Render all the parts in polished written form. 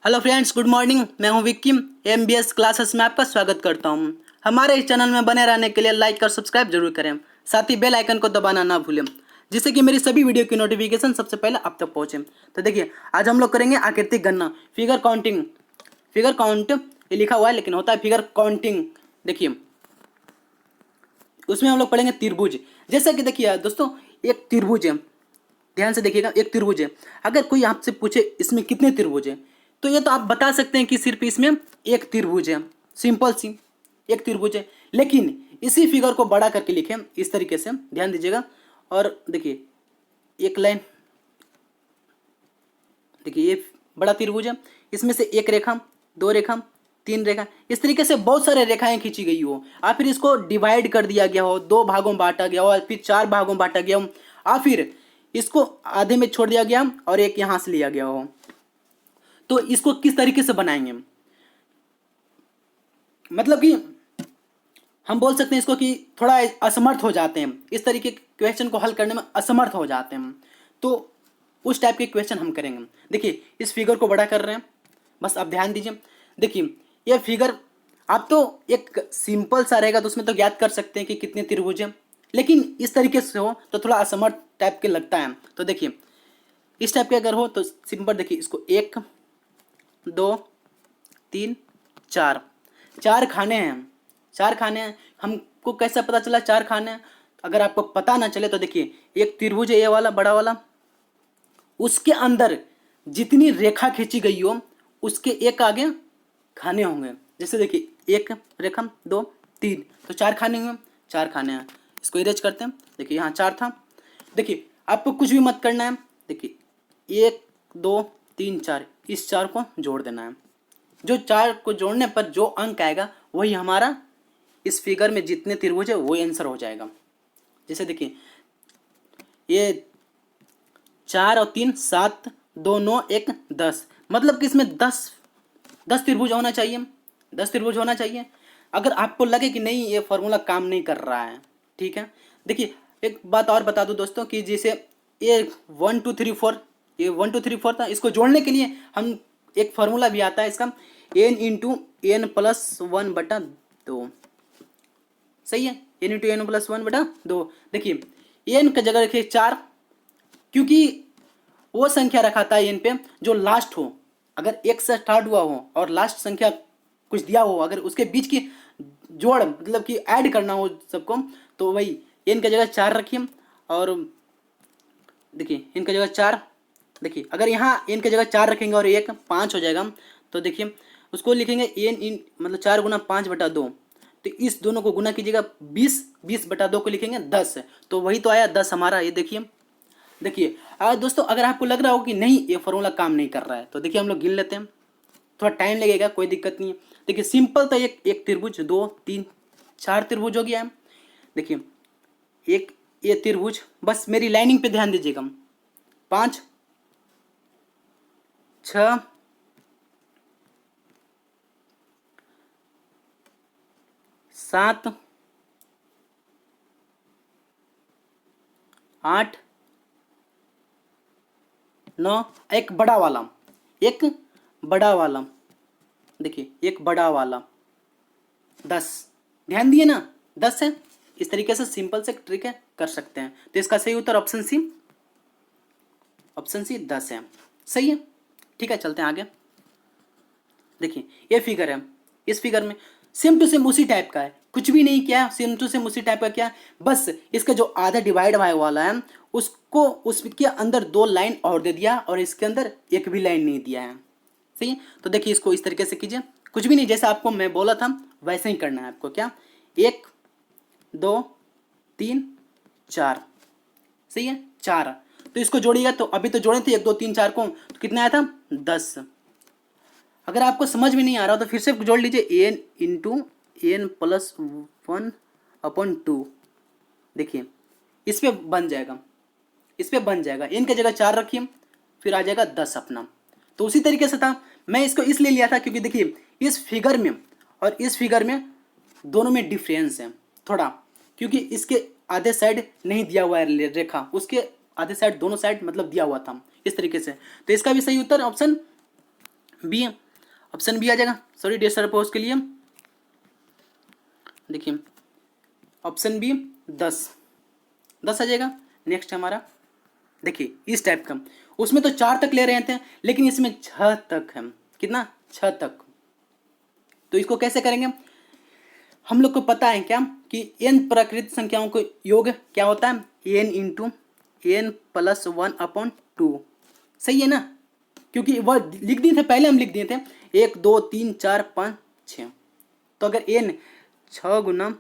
Hello friends, good morning. मैं हूं Vicky. MBS classes में आपका स्वागत करता हूं। हमारे इस चैनल में बने रहने के लिए लाइक और सब्सक्राइब जरूर करें। साथ ही बेल आइकन को दबाना ना भूलें, जिससे कि मेरी सभी वीडियो की नोटिफिकेशन सबसे पहले आप तक पहुंचे। तो देखिए, आज हम लोग करेंगे आकृतिक गणना, फिगर काउंटिंग। फिगर काउंट ये लिखा हुआ है लेकिन होता है फिगर काउंटिंग। देखिए, उसमें हम लोग पढ़ेंगे त्रिभुज। जैसा कि देखिए दोस्तों, एक त्रिभुज है। ध्यान से देखिएगा, एक त्रिभुज है। अगर कोई आपसे पूछे इसमें कितने त्रिभुज हैं, तो ये तो आप बता सकते हैं कि सिर्फ इसमें एक त्रिभुज है। सिंपल सी एक त्रिभुज है। लेकिन इसी फिगर को बड़ा करके लिखें इस तरीके से, ध्यान दीजिएगा। और देखिए, एक लाइन, देखिए ये बड़ा त्रिभुज है। इसमें से एक रेखा, दो रेखा, तीन रेखा, इस तरीके से बहुत सारे रेखाएं खींची गई हो, और फिर इसको डिवाइड कर दिया गया हो, दो भागों में बांटा गया हो, फिर चार भागों में बांटा गया हो, और फिर इसको आधे में छोड़ दिया गया और एक यहां से लिया गया हो। तो इसको किस तरीके से बनाएंगे, मतलब कि हम बोल सकते हैं इसको कि थोड़ा असमर्थ हो जाते हैं, इस तरीके के क्वेश्चन को हल करने में असमर्थ हो जाते हैं। तो उस टाइप के क्वेश्चन हम करेंगे। देखिए, इस फिगर को बड़ा कर रहे हैं, बस आप ध्यान दीजिए। देखिए, ये फिगर आप तो एक सिंपल सा रहेगा तो उसमें तो ज्ञात कर सकते हैं कि कितने त्रिभुज हैं, लेकिन इस तरीके से हो तो थोड़ा असमर्थ टाइप के लगता है। तो देखिए, इस टाइप के अगर हो तो सिंपल, देखिए इसको एक, दो, तीन, चार, चार खाने हैं। चार खाने हैं, हमको कैसा पता चला चार खाने हैं? अगर आपको पता ना चले तो देखिए, एक त्रिभुज है ये वाला बड़ा वाला, उसके अंदर जितनी रेखा खींची गई हो उसके एक आगे खाने होंगे। जैसे देखिए, एक रेखा, दो, तीन, तो चार खाने हुए। चार खाने हैं, इसको इरेज करते हैं। देखिए यहाँ चार था। देखिए, आपको कुछ भी मत करना है। देखिए, एक, दो, तीन, चार, इस चार को जोड़ देना है। जो चार को जोड़ने पर जो अंक आएगा वही हमारा इस फिगर में जितने त्रिभुज है वो आंसर हो जाएगा। जैसे देखिए, ये चार और तीन सात, दो नौ, एक दस, मतलब कि इसमें दस दस त्रिभुज होना चाहिए। दस त्रिभुज होना चाहिए। अगर आपको लगे कि नहीं ये फॉर्मूला काम नहीं कर रहा है, ठीक है। देखिए, एक बात और बता दूं दोस्तों कि जैसे ये वन टू थ्री फोर, ये वन टू थ्री फोर था, इसको जोड़ने के लिए हम एक फार्मूला भी आता है इसका, n into n plus one बटा दो। सही है, n into n plus one बटा दो। देखिए, एन का जगह रखिए चार, क्योंकि वो संख्या रखा था एन पे जो लास्ट हो। अगर एक से स्टार्ट हुआ हो और लास्ट संख्या कुछ दिया हो, अगर उसके बीच की जोड़ मतलब कि ऐड करना हो सबको, तो वही एन का जगह चार रखिए। और देखिए, एन का जगह चार, देखिए अगर यहाँ एन की जगह चार रखेंगे और एक, पाँच हो जाएगा। तो देखिए, उसको लिखेंगे एन इन मतलब चार गुना पाँच बटा दो। तो इस दोनों को गुना कीजिएगा, बीस, बीस बटा दो को लिखेंगे दस। तो वही तो आया दस हमारा। ये देखिए, देखिए दोस्तों, अगर आपको लग रहा हो कि नहीं ये फॉर्मूला काम नहीं कर रहा है, तो देखिए हम लोग गिन लेते हैं। थोड़ा टाइम लगेगा, कोई दिक्कत नहीं है। देखिए, सिंपल तो एक एक त्रिभुज, दो, तीन, चार त्रिभुज हो गया है। देखिए, एक ये त्रिभुज, बस मेरी लाइनिंग पे ध्यान दीजिएगा। पाँच, छ, सात, आठ, नौ, एक बड़ा वाला, एक बड़ा वाला, देखिए एक बड़ा वाला, दस। ध्यान दिए ना, दस है। इस तरीके से सिंपल से ट्रिक है, कर सकते हैं। तो इसका सही उत्तर ऑप्शन सी, ऑप्शन सी दस है। सही है, ठीक है, चलते हैं आगे। देखिए, ये फिगर है। इस फिगर में सेम टू सेम उसी टाइप का है, कुछ भी नहीं किया, सेम टू सेम उसी टाइप का क्या, बस इसका जो आधा डिवाइड भाई वाला है उसको उसके अंदर दो लाइन और दे दिया, और इसके अंदर एक भी लाइन नहीं दिया है। सही है। तो देखिए, इसको इस तरीके से कीजिए, कुछ भी नहीं, जैसा आपको मैं बोला था वैसे ही करना है आपको। क्या, एक, दो, तीन, चार। सही है, चार। तो इसको जोड़िएगा, तो अभी तो जोड़े थे एक, दो, तीन, चार को, तो कितना आया था, दस। अगर आपको समझ में नहीं आ रहा तो फिर से जोड़ लीजिए, n into n plus one upon two. देखिए, इस पे बन जाएगा, इस पे बन जाएगा। एन की जगह चार रखिए, फिर आ जाएगा दस अपना। तो उसी तरीके से था, मैं इसको इसलिए लिया था क्योंकि देखिए, इस फिगर में और इस फिगर में दोनों में डिफरेंस है थोड़ा, क्योंकि इसके आधे साइड नहीं दिया हुआ है रेखा, उसके आधे साइड, दोनों साइड मतलब दिया हुआ था इस तरीके से। तो इसका भी सही उत्तर ऑप्शन बी, ऑप्शन बी आ जाएगा। सॉरी डियर सर, पोज के लिए देखिए ऑप्शन बी 10 10 आ जाएगा। नेक्स्ट हमारा देखिए इस टाइप का, उसमें तो 4 तक ले रहे थे लेकिन इसमें 6 तक है। कितना? 6 तक। तो इसको कैसे करेंगे? हम लोग को पता है क्या कि n प्राकृत संख्याओं को योग क्या होता है? n into n plus 1/2। सही है ना? क्योंकि वह लिख दिए थे पहले, हम लिख दिए थे 1 2 3 4 5 6। तो अगर n 6 गुना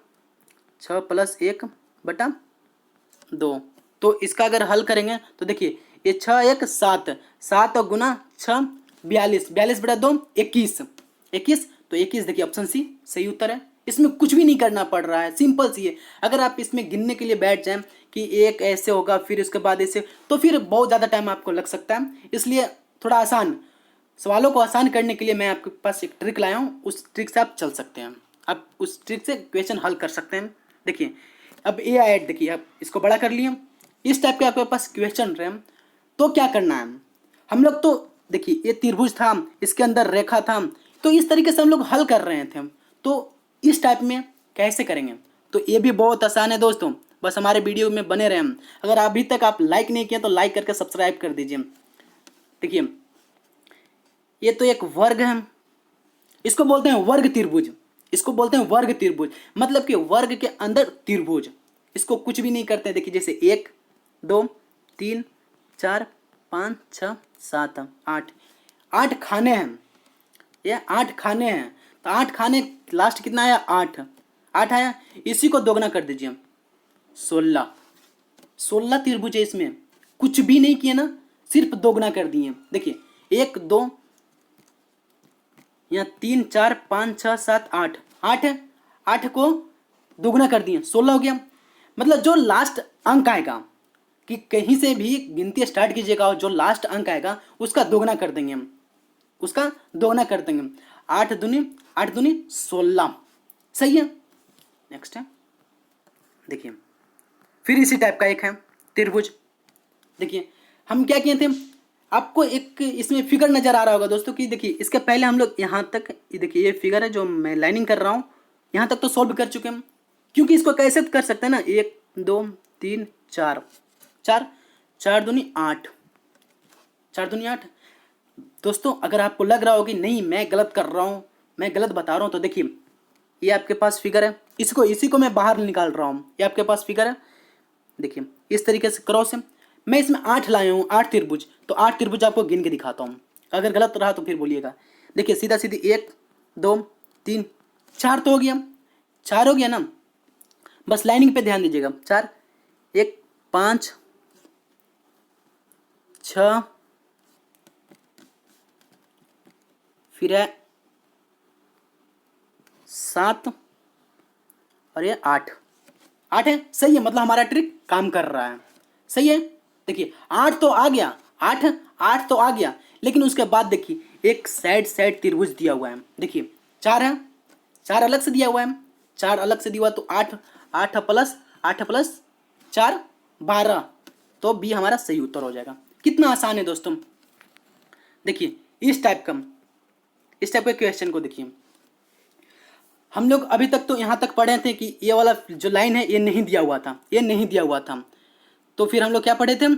6 प्लस 1/2, तो इसका अगर हल करेंगे तो देखिए ये 6 1 7, 7 और गुना 6 42, 42/2 21, 21। तो 21 देखिए ऑप्शन सी सही उत्तर है। इसमें कुछ भी नहीं करना पड़ रहा है, सिंपल सी है। अगर आप इसमें गिनने के लिए बैठ जाएं कि एक ऐसे होगा फिर उसके बाद ऐसे, तो फिर बहुत ज़्यादा टाइम आपको लग सकता है। इसलिए थोड़ा आसान, सवालों को आसान करने के लिए मैं आपके पास एक ट्रिक लाया हूँ, उस ट्रिक से आप चल सकते हैं। आप उस ट्रिक से क्वेश्चन हल कर सकते हैं। देखिए अब ए ऐड, देखिए आप इसको बड़ा कर लिए, इस टाइप के आपके पास क्वेश्चन रहे, तो क्या करना है? हम लोग तो देखिए ये त्रिभुज था, इसके अंदर रेखा था, तो इस तरीके से हम लोग हल कर रहे थे। तो इस टाइप में कैसे करेंगे? तो ये भी बहुत आसान है दोस्तों, बस हमारे वीडियो में बने रहें। अगर अभी तक आप लाइक नहीं किए तो लाइक करके सब्सक्राइब कर दीजिए। देखिए ये तो एक वर्ग है, इसको बोलते हैं वर्ग त्रिभुज, इसको बोलते हैं वर्ग त्रिभुज, मतलब कि वर्ग के अंदर त्रिभुज। इसको कुछ भी नहीं करते हैं। देखिए जैसे 1 2 3 4 5 6 7 8, 8 खाने हैं, ये 8 खाने हैं। तो 8 खाने, लास्ट कितना आया? 8, 8 आया। इसी को दोगुना कर दीजिए, 16, 16 त्रिभुज है इसमें, कुछ भी नहीं किए ना, सिर्फ दोगुना कर दिए। देखिए 1 2 यहाँ 3 4 5 6 7 8, 8 है, 8 को दोगुना कर दिए 16 हो गया। मतलब जो लास्ट अंक आएगा, कि कहीं से भी गिनती स्टार्ट कीजिएगा और जो लास्ट अंक आएगा उसका दोगुना कर देंगे हम, उसका दोगुना कर देंगे। 8 दूनी 8 दूनी 16, सही है। नेक्स्ट है देखिए फिर इसी टाइप का एक है त्रिभुज। देखिए हम क्या किए थे, आपको एक इसमें फिगर नजर आ रहा होगा दोस्तों कि देखिए इसके पहले हम लोग यहाँ तक, ये देखिए ये फिगर है जो मैं लाइनिंग कर रहा हूँ, यहाँ तक तो सॉल्व कर चुके हैं। क्योंकि इसको कैसे कर सकते हैं ना, 1 2 3 4, 4 4 दूनी 8, 4 दूनी 8। दोस्तों अगर आपको लग रहा हो कि नहीं मैं गलत कर रहा हूँ, मैं गलत बता रहा हूँ, तो देखिए ये आपके पास फिगर है, इसको इसी को मैं बाहर निकाल रहा हूँ, ये आपके पास फिगर है। देखिए इस तरीके से क्रॉस है, मैं इसमें 8 लाया हूँ, 8 त्रिभुज। तो 8 त्रिभुज आपको गिन के दिखाता हूँ, अगर गलत रहा तो फिर बोलिएगा। देखिए सीधा सीधी 1 2 3 4 तो हो गया, 4 हो गया ना, बस लाइनिंग पे ध्यान दीजिएगा। 4 1 5 6 फिर है 7 और ये 8, 8 है, सही है। मतलब हमारा ट्रिक काम कर रहा है, सही है। देखिए 8 तो आ गया, 8 8 तो आ गया, लेकिन उसके बाद देखिए एक साइड साइड त्रिभुज दिया हुआ है। देखिए 4 है, 4 अलग से दिया हुआ है, 4 अलग से दिया हुआ, तो 8 8 प्लस 8 प्लस 4 12, तो बी हमारा सही उत्तर हो जाएगा। कितना आसान है दोस्तों। देखिए इस टाइप के क्वेश्चन को देखिए, हम लोग अभी तक तो यहाँ तक पढ़े थे कि ये वाला जो लाइन है ये नहीं दिया हुआ था, ये नहीं दिया हुआ था। तो फिर हम लोग क्या पढ़े थे,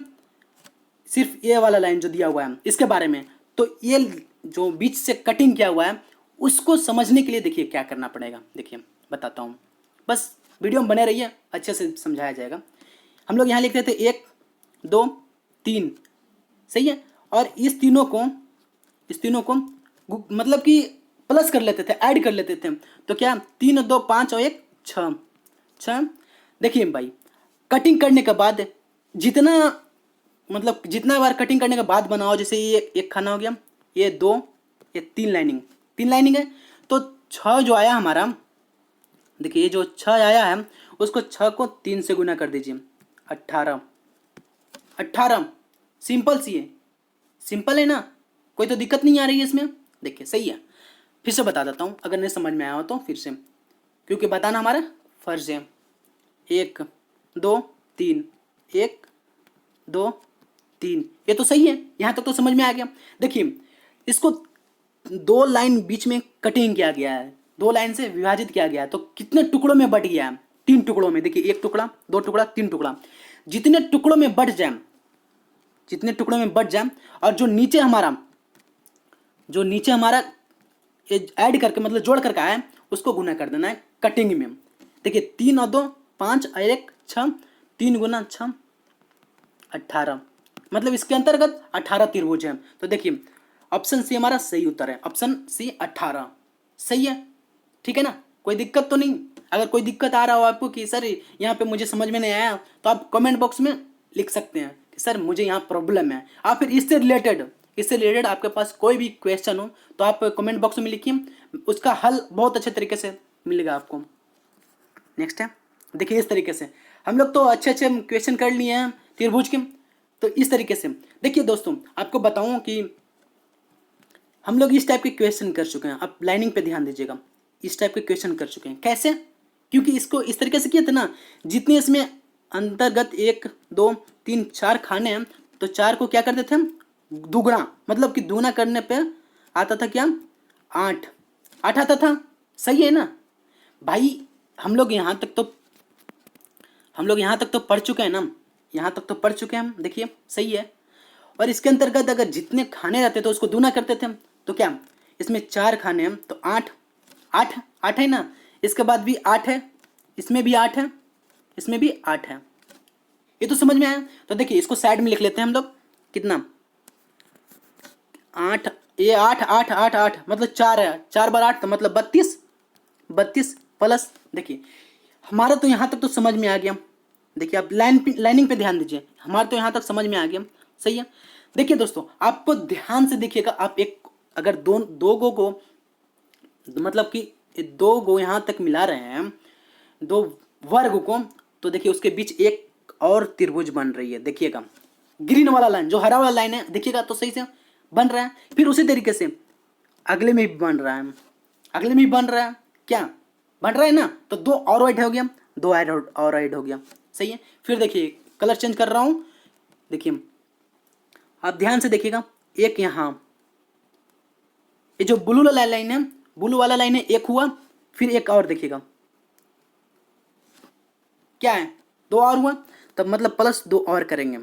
सिर्फ ये वाला लाइन जो दिया हुआ है इसके बारे में। तो ये जो बीच से कटिंग किया हुआ है उसको समझने के लिए देखिए क्या करना पड़ेगा। देखिए बताता हूँ, बस वीडियो में बने रहिए, अच्छे से समझाया जाएगा। हम लोग यहाँ लिखते थे 1 2 3, सही है। और इस तीनों को मतलब कि प्लस कर लेते थे, ऐड कर लेते थे। तो क्या 3 2 5 और 1 6, 6। देखिए भाई कटिंग करने के बाद जितना, मतलब जितना बार कटिंग करने के बाद बनाओ, जैसे ये एक खाना हो गया, ये 2, ये 3 लाइनिंग है। तो 6 जो आया हमारा, देखिए ये जो 6 आया है उसको 6 को 3 से गुना कर दीजिए, 18, 18। सिंपल सी है, सिंपल है ना, कोई तो दिक्कत नहीं आ रही है इसमें। देखिए सही है। फिर से बता देता हूँ अगर नहीं समझ में आया हो तो फिर से, क्योंकि बताना हमारा फर्ज है। 1 2 3, 1 2 3, ये तो सही है, यहाँ तक तो समझ में आ गया। देखिए इसको दो लाइन बीच में कटिंग किया गया है, दो लाइन से विभाजित किया गया है, तो कितने टुकड़ों में बट गया है? 3 टुकड़ों में। देखिए, 1 टुकड़ा, 2 टुकड़ा, 3 टुकड़ा। जितने टुकड़ों में बट जाए, जितने टुकड़ों में बट जाए, और जो नीचे हमारा ऐड करके मतलब जोड़ करके आया है, उसको गुना कर देना है कटिंग में। देखिए, 3 और 2 5 और 1 6, 3 गुना 6 18, मतलब इसके अंतर्गत 18 त्रिभुज है। तो देखिए, ऑप्शन सी हमारा सही उत्तर है, ऑप्शन सी 18 सही है। ठीक है ना, कोई दिक्कत तो नहीं? अगर कोई दिक्कत आ रहा हो आपको कि सर यहाँ पे मुझे समझ में नहीं आया, तो आप कमेंट बॉक्स में लिख सकते हैं कि सर मुझे यहाँ प्रॉब्लम है। आप फिर इससे रिलेटेड आपके पास कोई भी क्वेश्चन हो तो आप कमेंट बॉक्स में लिखिए, उसका हल बहुत अच्छे तरीके से मिलेगा आपको। नेक्स्ट है, देखिए इस तरीके से हम लोग तो अच्छे क्वेश्चन कर लिए हैं त्रिभुज के। तो इस तरीके से देखिए दोस्तों, आपको बताऊं कि हम लोग इस टाइप के क्वेश्चन कर चुके हैं। आप लाइनिंग पे ध्यान दीजिएगा, इस टाइप के क्वेश्चन कर चुके हैं। कैसे? क्योंकि इसको इस तरीके से किया था ना, जितने इसमें अंतर्गत 1 2 3 4 खाने हैं, तो 4 को क्या करते थे हम? दुगना, मतलब कि दुगना करने पे आता था क्या? 8 आता था। सही है ना भाई? हम लोग यहाँ तक तो पढ़ चुके हैं ना, यहाँ तक तो पढ़ चुके हैं हम। देखिए सही है। और इसके अंतर्गत अगर जितने खाने रहते तो उसको दूना करते थे हम, तो क्या इसमें 4 खाने हैं तो 8 है ना, इसके बाद भी 8 है, इसमें भी 8 है, इसमें भी 8 है। ये तो समझ में आया। तो देखिए इसको साइड में लिख लेते हैं हम लोग। कितना? 8, ये 8 8 8 8 मतलब 4 है, 4 बार 8 तो मतलब 32 प्लस। देखिए हमारा तो यहाँ तक तो समझ में आ गया। देखिए आप लाइनिंग पे ध्यान दीजिए, हमारा तो यहाँ तक समझ में आ गया। सही है। देखिए दोस्तों, आपको ध्यान से देखिएगा। आप एक अगर दो गो को मतलब कि 2 गो यहाँ तक मिला रहे हैं, 2 वर्ग को, तो देखिए उसके बीच एक और त्रिभुज बन रही है। देखिएगा ग्रीन वाला लाइन, जो हरा वाला लाइन है, देखिएगा तो सही से बन रहा है। फिर उसी तरीके से अगले में भी बन रहा है, अगले में भी बन रहा है। क्या बन रहा है ना? तो 2 और ऐड हो गया, 2 और ऐड हो गया। सही है। फिर देखिए कलर चेंज कर रहा हूँ। देखिए आप ध्यान से देखिएगा, एक यहाँ ये जो ब्लू वाला लाइन है, ब्लू वाला लाइन है, एक हुआ। फिर एक और देखिएगा क्या है, 2 और हुआ, तब मतलब प्लस 2 और करेंगे।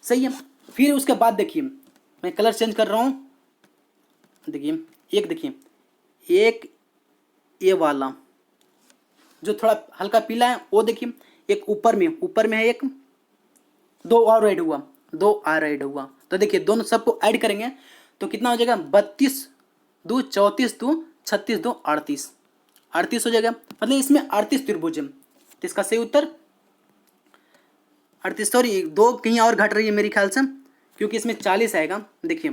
सही है। फिर उसके बाद देखिए मैं कलर चेंज कर रहा हूँ। देखिए एक, देखिए एक ये वाला जो थोड़ा हल्का पीला है वो, देखिए एक ऊपर में है, एक 2 और ऐड हुआ, 2 और ऐड हुआ। तो देखिए दोनों सबको ऐड करेंगे तो कितना हो जाएगा? 32 2 34 2 36 2 38 हो जाएगा। मतलब इसमें 38 त्रिभुज है। तो इसका सही उत्तर 38, सॉरी 2 कहीं और घट रही है मेरे ख्याल से, क्योंकि इसमें 40 आएगा। देखिए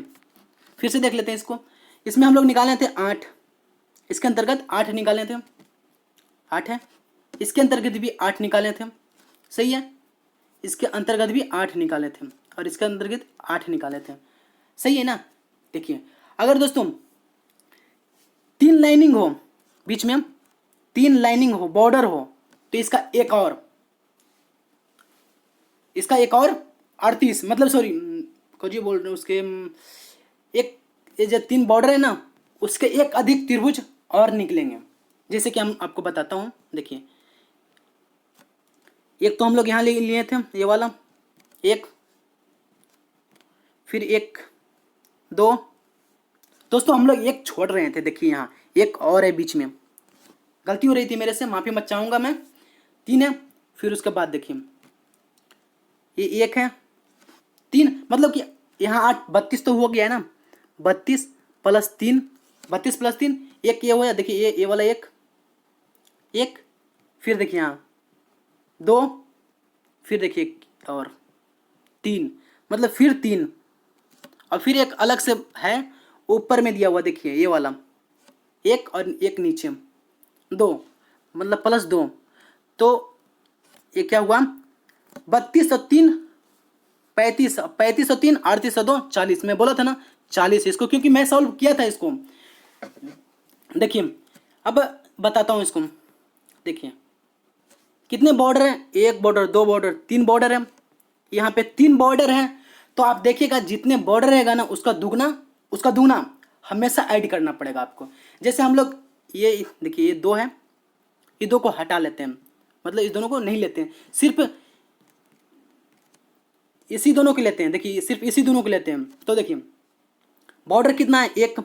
फिर से देख लेते हैं इसको। इसमें हम लोग निकाले थे 8, इसके अंतर्गत 8 निकाले थे, 8 है। इसके अंतर्गत भी 8 निकाले थे। सही है। इसके अंतर्गत भी 8 निकाले थे, और इसके अंतर्गत 8 निकाले थे। सही है ना? देखिए अगर दोस्तों 3 लाइनिंग हो, बीच में 3 लाइनिंग हो, बॉर्डर हो, तो इसका एक और 38, मतलब सॉरी कुछ बोल रहे उसके एक, ये जो 3 बॉर्डर है ना, उसके एक अधिक त्रिभुज और निकलेंगे। जैसे कि हम आपको बताता हूँ। देखिए एक तो हम लोग यहाँ ले लिए थे ये वाला एक, फिर 1 2, दोस्तों हम लोग एक छोड़ रहे थे। देखिए यहाँ एक और है बीच में, गलती हो रही थी मेरे से, माफ़ी मत चाहूँगा मैं। 3 है। फिर उसके बाद देखिए ये 1 है, 3, मतलब कि यहाँ 8 32 तो हो गया है ना, 32 प्लस 3, 32 प्लस 3, एक ये हुआ। देखिए ये वाला एक, फिर देखिए यहाँ 2, फिर देखिए और 3, मतलब फिर 3, और फिर एक अलग से है ऊपर में दिया हुआ। देखिए ये वाला एक, और एक नीचे 2, मतलब प्लस 2। तो ये क्या हुआ? 32 और 3 35, 35 और 3 38 और 2 40। मैं बोला था ना 40 इसको, क्योंकि मैं सॉल्व किया था इसको। देखिए अब बताता हूँ इसको। देखिए कितने बॉर्डर हैं? 1 बॉर्डर, 2 बॉर्डर, 3 बॉर्डर है। यहाँ पे 3 बॉर्डर हैं। तो आप देखिएगा जितने बॉर्डर रहेगा ना, उसका दुगना हमेशा ऐड करना पड़ेगा आपको। जैसे हम लोग ये देखिए, ये 2 है, ये 2 को हटा लेते हैं, मतलब इस दोनों को नहीं लेते हैं, सिर्फ इसी दोनों के लेते हैं। देखिए सिर्फ इसी दोनों के लेते हैं। तो देखिए बॉर्डर कितना है, एक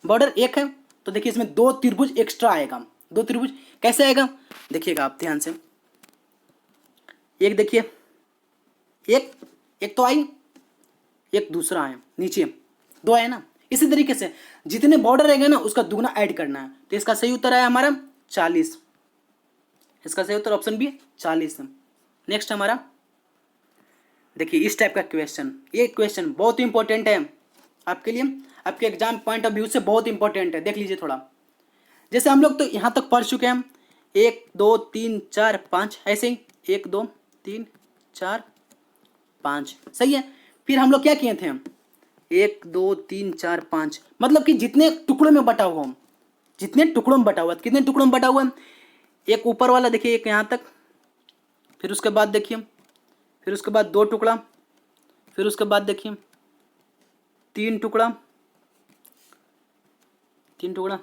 बॉर्डर 1 है, तो देखिए इसमें 2 त्रिभुज एक्स्ट्रा आएगा। 2 त्रिभुज कैसे आएगा देखिएगा आप ध्यान से। एक देखिए, एक एक तो आई, एक दूसरा है नीचे, 2 आए ना। इसी तरीके से जितने बॉर्डर रहेंगे ना उसका दुगना ऐड करना है। तो इसका सही उत्तर आया हमारा 40। इसका सही उत्तर ऑप्शन बी 40 है। नेक्स्ट हमारा देखिए इस टाइप का क्वेश्चन, ये क्वेश्चन बहुत इंपॉर्टेंट है आपके लिए, आपके एग्जाम पॉइंट ऑफ व्यू से बहुत इंपॉर्टेंट है। देख लीजिए थोड़ा, जैसे हम लोग तो यहाँ तक पढ़ चुके हैं, 1 2 3 4 5 ऐसे ही 1 2 3 4 5 सही है। फिर हम लोग क्या किए थे, 1 2 3 4 5 मतलब कि जितने टुकड़ों में बटा हुआ, जितने टुकड़ों में बटा हुआ, कितने टुकड़ों में बटा हुआ है, एक ऊपर वाला देखिए, एक यहाँ तक, फिर उसके बाद देखिए, फिर उसके बाद 2 टुकड़ा, फिर उसके बाद देखिए 3 टुकड़ा, 3 टुकड़ा,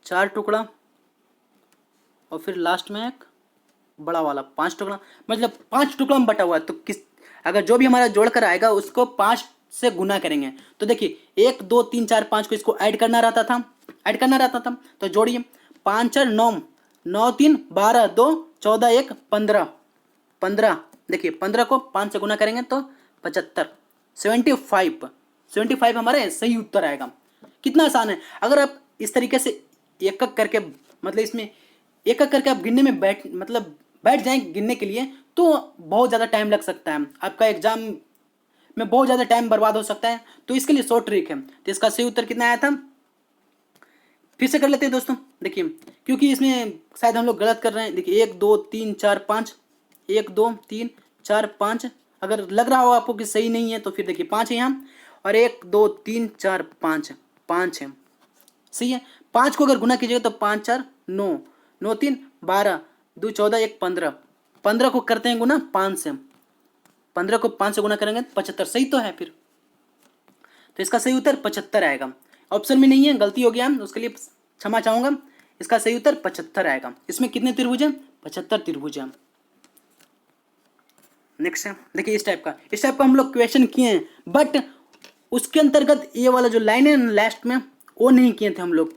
4 टुकड़ा, और फिर लास्ट में एक बड़ा वाला 5 टुकड़ा, मतलब 5 टुकड़ा में बटा हुआ है। तो किस, अगर जो भी हमारा जोड़ कर आएगा उसको 5 से गुना करेंगे। तो देखिए 1 2 3 4 5 को इसको ऐड करना रहता था, ऐड करना रहता था। तो जोड़िए, 5 4 9, 9 3 12, 2 14 1 15, 15 देखिए 15 को 5 से गुना करेंगे तो 75, 75, 75 हमारे सही उत्तर आएगा। कितना आसान है। अगर आप इस तरीके से एक एक करके, मतलब इसमें एक एक करके आप गिनने में बैठ जाएं गिनने के लिए, तो बहुत ज़्यादा टाइम लग सकता है, आपका एग्जाम में बहुत ज़्यादा टाइम बर्बाद हो सकता है। तो इसके लिए शॉर्ट ट्रिक है। तो इसका सही उत्तर कितना आया था, फिर से कर लेते हैं दोस्तों। देखिए क्योंकि इसमें शायद हम लोग गलत कर रहे हैं। देखिए 1 2 3 4 5, 1 2 3 4 5, अगर लग रहा हो आपको कि सही नहीं है तो फिर देखिए 5 है यहाँ, और 1 2 3 4 5, 5 है, सही है। 5 को अगर गुना कीजिएगा तो 5 4 9, 9 3 12, 2 14 1 15, 15 को करते हैं गुना 5 से, 15 को 5 से गुना करेंगे 75, सही तो है फिर। तो इसका सही उत्तर 75 आएगा। ऑप्शन में नहीं है, गलती हो गया, उसके लिए क्षमा चाहूंगा। इसका सही उत्तर 75 आएगा। इसमें कितने त्रिभुज हैं, 75 त्रिभुज हैं। नेक्स्ट है देखिए इस टाइप का हम लोग क्वेश्चन किए हैं, बट उसके अंतर्गत ये वाला जो लाइन है लास्ट में वो नहीं किए थे हम लोग।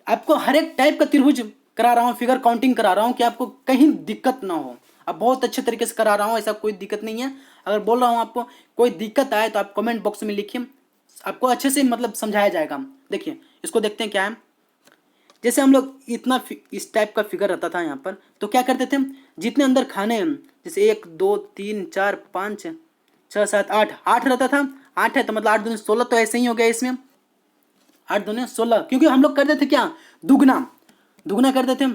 आपको हर एक टाइप का त्रिभुज करा रहा हूँ, फिगर काउंटिंग करा रहा हूँ कि आपको कहीं दिक्कत ना हो। अब बहुत अच्छे तरीके से करा रहा हूँ, ऐसा कोई दिक्कत नहीं है। अगर बोल रहा हूँ आपको कोई दिक्कत आए तो आप कमेंट बॉक्स में लिखिए, आपको अच्छे से मतलब समझाया जाएगा। देखिए इसको देखते हैं क्या है। जैसे हम लोग इतना इस टाइप का फिगर रहता था यहाँ पर, तो क्या करते थे, जितने अंदर खाने हैं, जैसे 1 2 3 4 5 6 7 8, 8 रहता था। 8 है तो मतलब 8 दूनी 16, तो ऐसे ही हो गया इसमें, 8 दूनी 16, क्योंकि हम लोग करते थे क्या, दुगना, दुगना करते थे,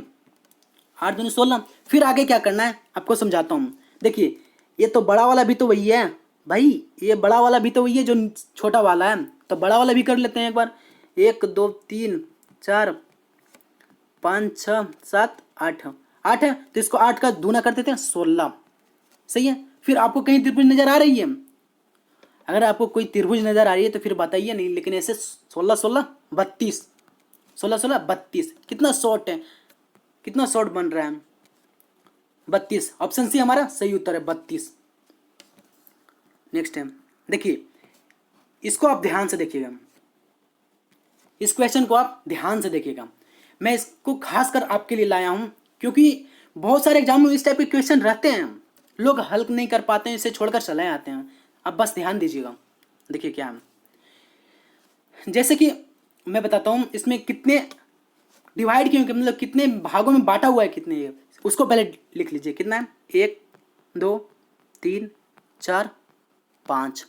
8 दूनी 16। फिर आगे क्या करना है आपको समझाता हूँ। देखिए ये तो बड़ा वाला भी तो वही है भाई, ये बड़ा वाला भी तो वही है जो छोटा वाला है, तो बड़ा वाला भी कर लेते हैं एक बार। 1 2 3 4 5 6 7 8, 8 है तो इसको 8 का दूना करते थे 16, सही है। फिर आपको कहीं त्रिभुज नजर आ रही है, अगर आपको कोई त्रिभुज नजर आ रही है तो फिर बताइए, नहीं लेकिन ऐसे 16 16 32, 16 16 32, कितना शॉर्ट है, कितना शॉर्ट बन रहा है, 32। ऑप्शन सी हमारा सही उत्तर है, 32। नेक्स्ट है देखिए, इसको आप ध्यान से देखिएगा, इस क्वेश्चन को आप ध्यान से देखिएगा। मैं इसको खासकर आपके लिए लाया हूं क्योंकि बहुत सारे एग्जाम में इस टाइप के क्वेश्चन रहते हैं, लोग हल नहीं कर पाते हैं, इसे छोड़कर चले आते हैं। अब बस ध्यान दीजिएगा। देखिए क्या है, जैसे कि मैं बताता हूं इसमें कितने डिवाइड क्यों, मतलब कितने भागों में बांटा हुआ है, कितने ये उसको पहले लिख लीजिए। कितना है, 1 2 3 4 5,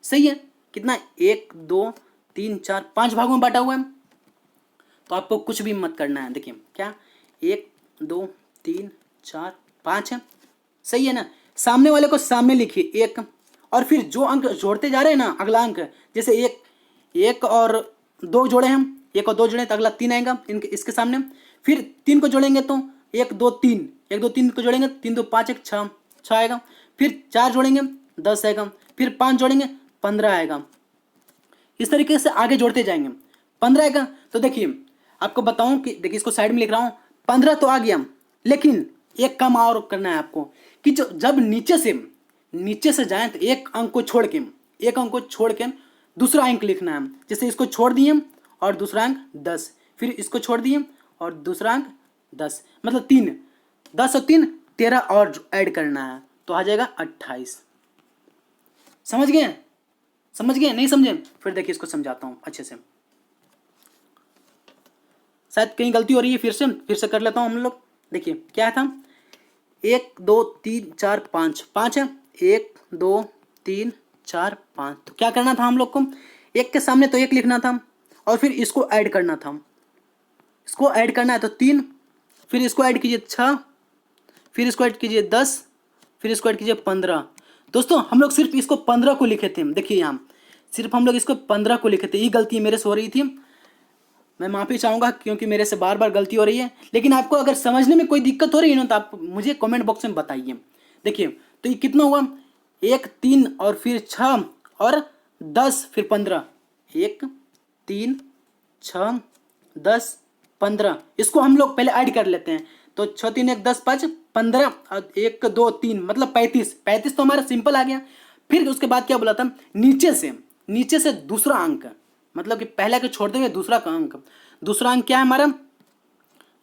सही है। कितना, 1 2 3 4 5 भागों में बांटा हुआ है। तो आपको कुछ भी मत करना है। देखिए क्या, 1 2 3 4 5 है, सही है ना। सामने वाले को सामने लिखिए 1, और फिर जो अंक जोड़ते जा रहे हैं ना, अगला अंक, जैसे 1 और 2 जोड़े हम, 1 और 2 जोड़े तो अगला 3 आएगा इनके इसके सामने। फिर 3 को जोड़ेंगे तो 1 2 3, 1 2 3 को जोड़ेंगे 3 2 5 1 6, 6 आएगा। फिर 4 जोड़ेंगे 10 आएगा। फिर 5 जोड़ेंगे 15 आएगा। इस तरीके से आगे जोड़ते जाएंगे। 15 का तो देखिए आपको बताऊं कि देखिए इसको साइड में लिख रहा हूँ, 15 तो आ गया, लेकिन एक काम और करना है आपको कि जो जब नीचे से जाए तो एक अंक को छोड़ के दूसरा अंक लिखना है। जैसे इसको छोड़ दिए और दूसरा अंक 10, फिर इसको छोड़ दिए और दूसरा अंक 10, मतलब 3, 10 और 3 13 और ऐड करना है तो आ जाएगा 28। समझ गए नहीं समझे? फिर देखिए इसको समझाता हूँ अच्छे से, शायद कहीं गलती हो रही है, फिर से कर लेता हूँ हम लोग। देखिए क्या था, 1 2 3 4 5, 5 है, 1 2 3 4 5। तो क्या करना था हम लोग को, एक के सामने तो 1 लिखना था और फिर इसको ऐड करना था। इसको ऐड करना है तो 3, फिर इसको ऐड कीजिए 6, फिर इसको ऐड कीजिए 10, फिर इसको ऐड कीजिए 15। दोस्तों हम लोग सिर्फ इसको 15 को लिखे थे। देखिए यहाँ सिर्फ हम लोग इसको 15 को लिखे थे। ये गलती मेरे से हो रही थी, मैं माफ़ी चाहूँगा क्योंकि मेरे से बार बार गलती हो रही है। लेकिन आपको अगर समझने में कोई दिक्कत हो रही है ना तो आप मुझे कमेंट बॉक्स में बताइए। देखिए तो ये कितना हुआ, 1 3 और फिर 6 और 10 फिर 15, 1 3 6 10 15। इसको हम लोग पहले ऐड कर लेते हैं तो 6 3 1 10 5 15 और 1 2 3 मतलब 35। 35 तो हमारा सिंपल आ गया। फिर उसके बाद क्या बोला था, नीचे से दूसरा अंक, मतलब कि पहले को छोड़ते हुए दूसरा क्या है हमारा,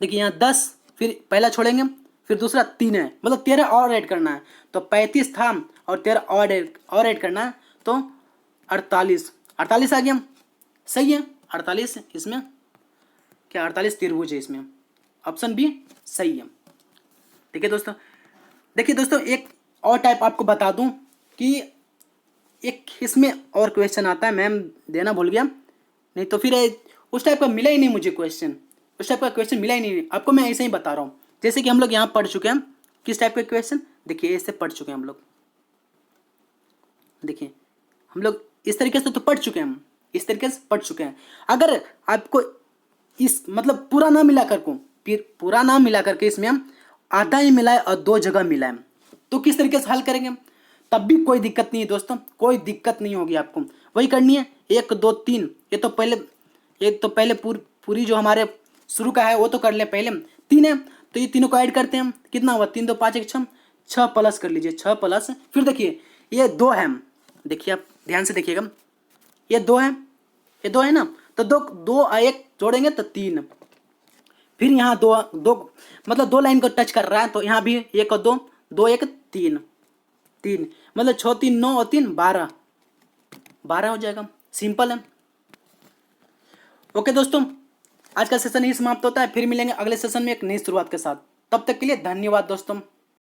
देखिए यहाँ 10, फिर पहला छोड़ेंगे, फिर दूसरा 3 है, मतलब 13 और ऐड करना है। तो 35 था और 13 और ऐड करना है तो 48 आ गया। सही है 48, इसमें क्या 48 त्रिभुज है, इसमें ऑप्शन बी सही है। ठीक है दोस्तों। देखिए दोस्तों एक और टाइप आपको बता दूं कि एक इसमें और क्वेश्चन आता है, मैम देना भूल गया, नहीं तो फिर उस टाइप का मिला ही नहीं मुझे क्वेश्चन, मिला ही नहीं आपको। मैं ऐसे ही बता रहा हूँ, जैसे कि हम लोग यहाँ पढ़ चुके हैं किस टाइप का क्वेश्चन, देखिए ऐसे पढ़ चुके हैं हम लोग। देखिए हम लोग इस तरीके से तो पढ़ चुके हैं, इस तरीके से पढ़ चुके हैं। अगर आपको इस मतलब पूरा ना मिला करके इसमें हम आधा ही मिलाए और 2 जगह मिलाए तो किस तरीके से हल करेंगे, तब भी कोई दिक्कत नहीं है दोस्तों, कोई दिक्कत नहीं होगी आपको। वही करनी है 1 2 3, ये तो पहले पूरी जो हमारे शुरू का है वो तो कर ले पहले। 3 है तो ये तीनों को ऐड करते हैं, कितना हुआ 3 2 5 1 6, 6 प्लस कर लीजिए, 6 प्लस, फिर देखिए ये 2 है, देखिए आप ध्यान से देखिएगा, ये 2 है ना, तो 2 1 जोड़ेंगे तो 3, फिर यहाँ 2 मतलब 2 लाइन को टच कर रहा है तो यहाँ भी 1 और 2, 2 1 3, मतलब 6 3 9 और 3 12 हो जाएगा, सिंपल है। ओके दोस्तों, आज का सेशन ही समाप्त होता है, फिर मिलेंगे अगले सेशन में एक नई शुरुआत के साथ। तब तक के लिए धन्यवाद दोस्तों।